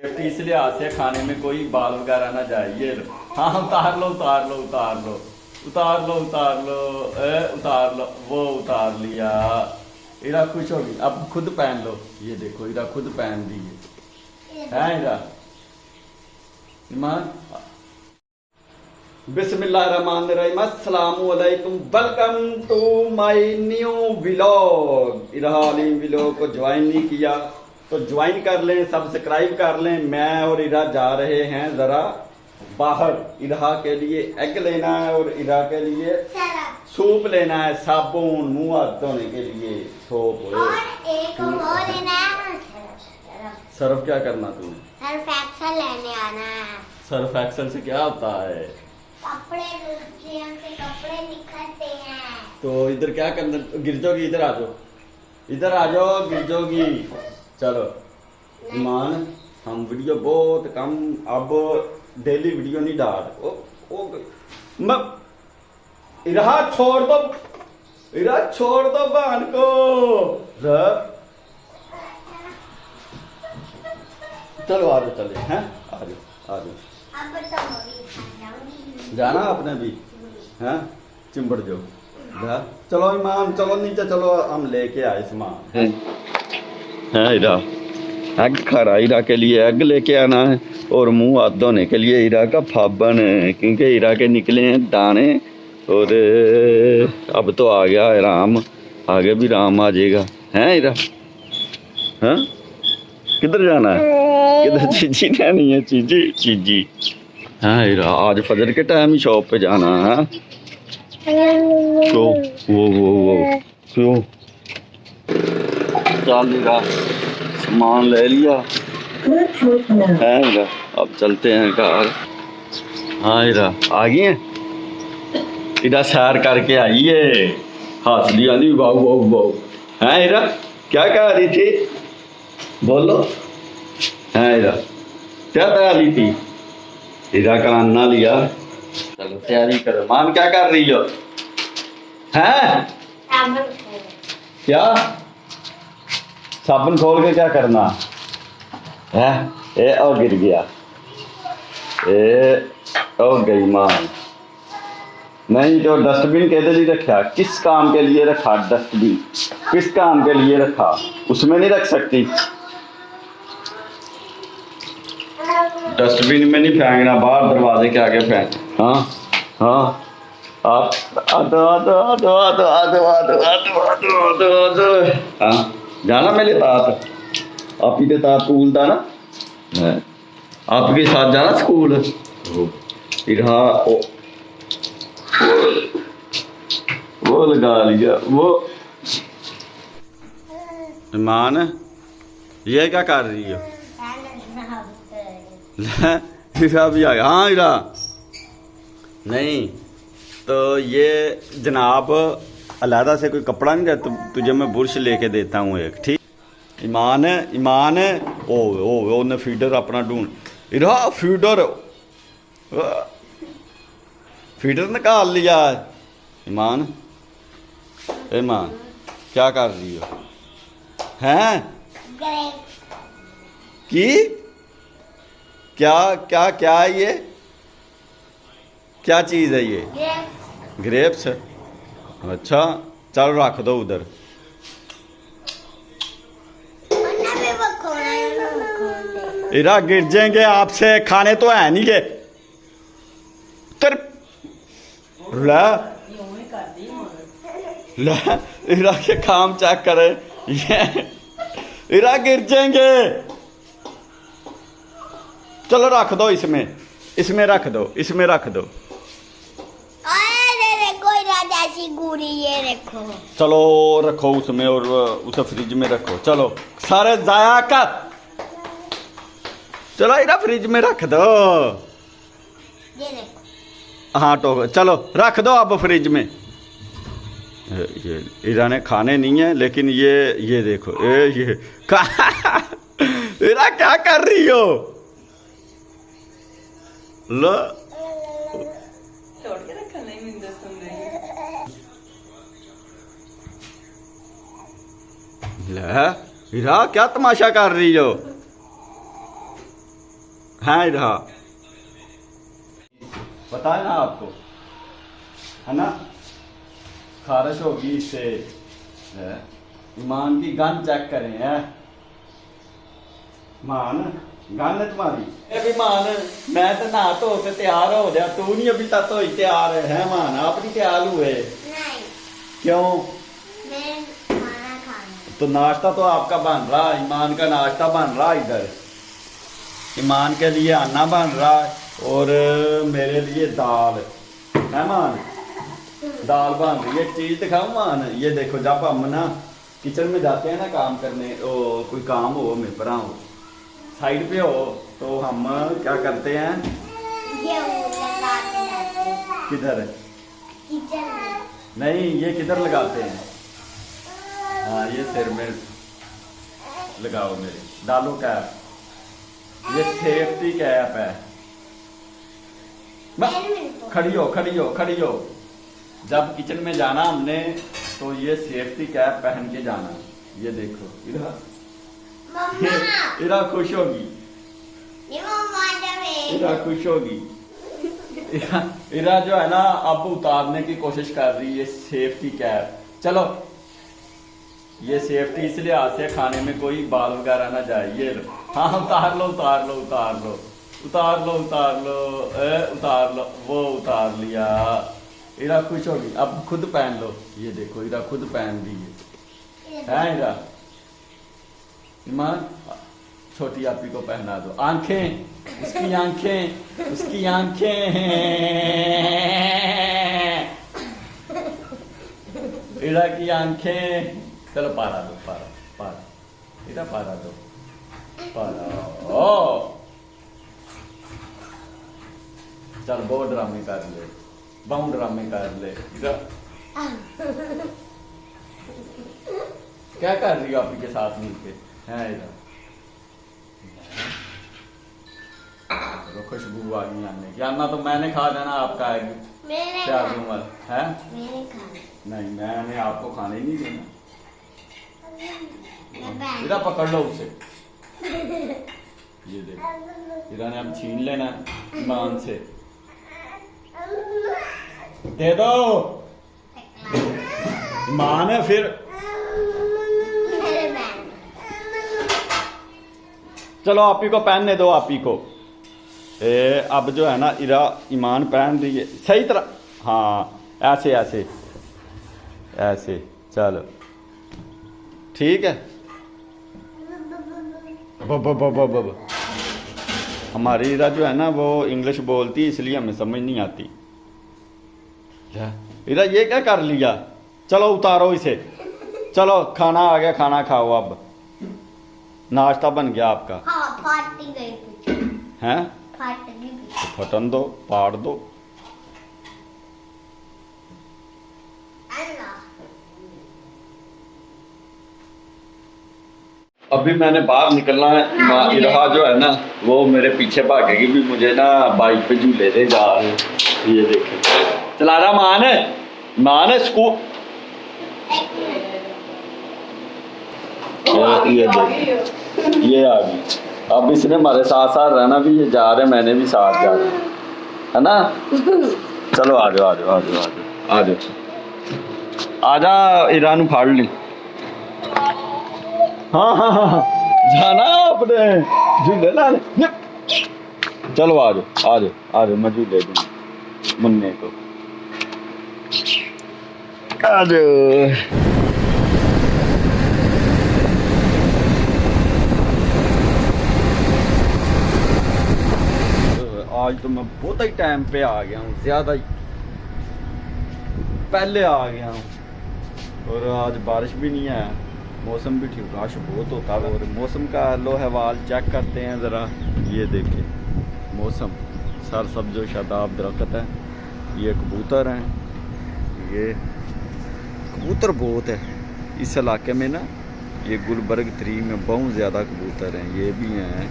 इस लिहाज से खाने में कोई बाल वगैरह ना जाए। ये लो, हाँ उतार लो उतार लो उतार लो उतार लो उतार लो उतार लो, वो उतार लिया। इरा खुश होगी, अब खुद पहन लो। ये देखो इरा खुद पहन दी है इरा। ईमान बिस्मिल्लाहिर्रहमानिर्रहीम, अस्सलामु अलैकुम, welcome to my new vlog. Ira Aleem vlog को ज्वाइन नहीं किया तो ज्वाइन कर लें, सब्सक्राइब कर लें। मैं और इरा जा रहे हैं जरा बाहर। इरा के लिए एग लेना है और इरा के लिए सूप लेना है, साबुन मुंह हाथ धोने के लिए सोप और एक और लेना है। सर्फ क्या करना तुम्हें? सर्फ एक्सेल लेने आना है। सर्फ एक्सेल से क्या होता है? कपड़े से कपड़े निकलते हैं। तो इधर क्या करना, गिर जाओगी। इधर आ जाओ, इधर आ जाओ, गिर जाओगी। चलो ईमान, हम वीडियो बहुत कम, अब डेली वीडियो नहीं डाल। इरा छोड़ दो, इरा छोड़ दो बहन को। चलो आ जाओ, चले हैं, आ जाओ आ जाओ। अब तो जाऊंगी। जाना आपने भी हैं, चिंबड़ जाओ। चलो ईमान चलो नीचे चलो, हम लेके आए सामान है। इरा एग खा रहा, इरा के लिए एग लेके आना है और मुंह हाथ धोने के लिए इरा का फाबन है, क्योंकि इरा के निकले हैं दाने। और अब तो आ गया राम, आगे भी राम आ जाएगा। है इरा, हाँ किधर जाना है? किधर? चीजी नहीं है, चीजी चीजी। हाँ इरा, आज फजर के टाइम ही शॉप पे जाना है। क्यों? वो क्यों? चल इरा, सामान ले लिया है इरा, अब चलते हैं घर। हाँ इरा आ गई है, इरा सैर करके आई है। हंस दिया नहीं, वाह वाह वाह। है इरा, क्या कह रही थी? बोलो। है इरा, क्या तैयारी थी? इरा का अन्ना लिया। चलो तैयारी करो। मान क्या कर रही हो? हैं क्या? साबुन खोल के क्या करना है? ए और गिर गया, ए और गई मान। नहीं तो डस्टबिन कहते लिए रखा, किस काम के लिए रखा डस्टबिन? किस काम के लिए रखा? उसमें नहीं रख सकती। डस्टबिन में नहीं फेंकना, बाहर दरवाजे के आगे फेंक। हाँ हाँ, आप आदो आदो आदो आदो आदो आदो आदो आदो आदो आदो। हाँ जाना मेरे साथ, आप ही के साथ स्कूल था ना, आपके साथ जाना स्कूल। इरा वो लगा लिया वो। ईमान ये क्या कर रही हो? इरा भी आ गया। हाँ इरा, नहीं तो ये जनाब अलहदा से कोई कपड़ा नहीं रहता, तुझे मैं बुरश लेके देता हूँ एक, ठीक? ईमान ईमान, ओ ने फीडर अपना ढूंढ। इरा फीडर, फीडर निकाल लिया। ईमान ईमान क्या कर रही हो? हैं की क्या क्या क्या है ये? क्या चीज है ये? ग्रेप्स। अच्छा चल रख दो उधर। इरा गिर जाएंगे आपसे, खाने तो है नहीं ये। ला इरा के काम चेक करे, ये इरा गिर जाएंगे। चलो रख दो इसमें, इसमें रख दो, इसमें रख दो। गुड़ी ये रखो। चलो रखो उसमें और उसे फ्रिज में रखो। चलो सारे जाया कर, चलो इरा फ्रिज में रख दो। ये रखो। हाँ तो चलो रख दो अब फ्रिज में। ये इरा ने खाने नहीं है, लेकिन ये देखो ये इरा क्या कर रही हो? लो तोड़ के रखा नहीं मिंदा सुन रही ले, इरा क्या तमाशा कर रही हो? हाँ इधर पता है ना आपको, है ना, खारिश होगी इससे। ईमान की गन चेक करें है मान, गन है तुम्हारी। अभी मान मैं तो नहा धो के तैयार हो गया, तू नहीं अभी तक तो तैयार है मान, आप नहीं तैयार हुए? नहीं, क्यों? मैं खाना खाना। तो नाश्ता तो आपका बन रहा, ईमान का नाश्ता बन रहा इधर, ईमान के लिए अन्ना बन रहा और मेरे लिए दाल है मान, दाल बन रही है। चीज दिखाऊं मान, ये देखो जब हम ना किचन में जाते हैं ना काम करने, ओ कोई काम हो मेरे पर हो साइड पे हो तो हम क्या करते हैं, ये लगा के जाते हैं। किधर? किचन में। नहीं ये किधर लगाते हैं? हाँ ये सिर में लगाओ मेरे, डालो कैप, ये सेफ्टी कैप है। खड़ी हो खड़ी हो खड़ी हो, जब किचन में जाना हमने तो ये सेफ्टी कैप पहन के जाना। ये देखो इधर, इधर खुश होगी, इधर खुश होगी। इधर जो है ना अब उतारने की कोशिश कर रही है सेफ्टी कैप। चलो ये सेफ्टी इसलिए आसे खाने में कोई बाल वगैरह ना जाए। ये हाँ उतार लो उतार लो उतार लो उतार लो उतार लो उतार लो, वो उतार लिया। इरा खुश होगी, अब खुद पहन लो। ये देखो इरा खुद पहन दी है इरा। ईमान छोटी आपी को पहना दो। आंखें, उसकी आंखें, उसकी आंखें, इरा की आंखें। चलो पारा दो, पारा पारा, इरा पारा दो, पारा। ओ चल बहुत ड्रामे कर ले, बहुत ड्रामे कर ले। क्या कर रही हो आपके साथ मिलके है इधर? चलो खुशबू आ गई आने की। आना तो मैंने खा देना, आपका आएगी क्या उम्र है? नहीं मैंने आपको खाने ही नहीं देना। इधर पकड़ लो उसे। ये देखो इधर ने अब छीन लेना ईमान से, दे दो। ईमान है फिर। चलो आपी को पहनने दो, आपी को। अब जो है ना इरा ईमान पहन रही है सही तरह। हाँ ऐसे ऐसे ऐसे, चलो ठीक है। ब हमारी इरा जो है ना वो इंग्लिश बोलती है इसलिए हमें समझ नहीं आती। इरा ये क्या कर लिया? चलो उतारो इसे, चलो खाना आ गया, खाना खाओ। अब नाश्ता बन गया आपका। हाँ, फाट गई हैं? फाट गई। तो फटन दो, पाड़ दो। अभी मैंने बाहर निकलना है, इरहा जो है ना वो मेरे पीछे भागेगी भी, मुझे ना बाइक पे झूले दे जा रहे। ये देखे चला रहा मान है, मान है स्कूल। ये देख ये आ गई। अब इसने हमारे साथ साथ रहना भी, ये जा रहे मैंने भी साथ जा रहा है ना। चलो आ जाओ आ जाओ आ जाओ आ जाओ आ जा, ईरान फाड़ ली। हाँ हाँ हाँ जाना अपने झूले ला। चलो आ जाओ आ जाओ आ जाओ, मैं झूले दूंगा मुन्ने को। आ जाओ। आज तो मैं बहुत ही टाइम पे आ गया हूँ, ज्यादा ही पहले आ गया हूँ। और आज बारिश भी नहीं है, मौसम भी ठीक, रश बहुत होता है। और मौसम का लो हवाल चेक करते हैं ज़रा। ये देखिए मौसम, सर सब्ज़ो शादाब दरख्त है। ये कबूतर हैं, ये कबूतर बहुत है इस इलाके में ना। ये गुलबर्ग 3 में बहुत ज़्यादा कबूतर हैं। ये भी हैं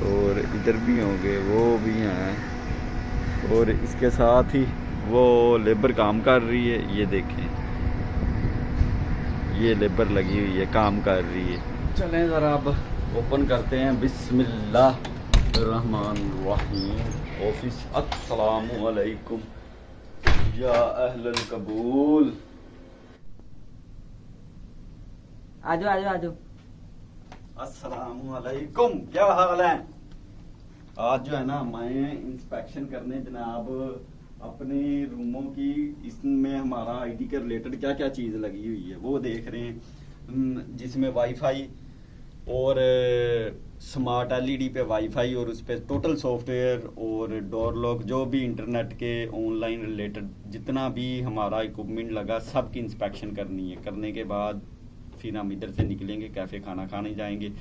और इधर भी होंगे, वो भी हैं। और इसके साथ ही वो लेबर काम कर रही है। ये देखें ये लेबर लगी हुई है, काम कर रही है। चलें ज़रा अब ओपन करते हैं। बिस्मिल्लाह। बिस्मिल्लाहिर्रहमानिर्रहीम। ऑफिस अस्सलामु अलैकुम या अहलल कबूल। आजो आजो आजो। अस्सलामु अलैकुम, क्या हाल है? आज जो है ना मैं इंस्पेक्शन करने जनाब अपने रूमों की, इसमें हमारा आईटी के रिलेटेड क्या क्या चीज़ लगी हुई है वो देख रहे हैं, जिसमें वाईफाई और स्मार्ट एलईडी पे वाईफाई और उस पर टोटल सॉफ्टवेयर और डोर लॉक, जो भी इंटरनेट के ऑनलाइन रिलेटेड जितना भी हमारा इक्विपमेंट लगा सब की इंस्पेक्शन करनी है। करने के बाद फिर हम इधर से निकलेंगे, कैफ़े खाना खाने जाएंगे।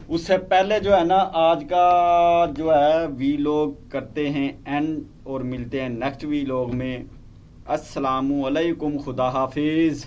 उससे पहले जो है ना आज का जो है वीलॉग करते हैं एंड और मिलते हैं नेक्स्ट वीलॉग में। अस्सलामु अलैकुम, खुदा हाफिज़।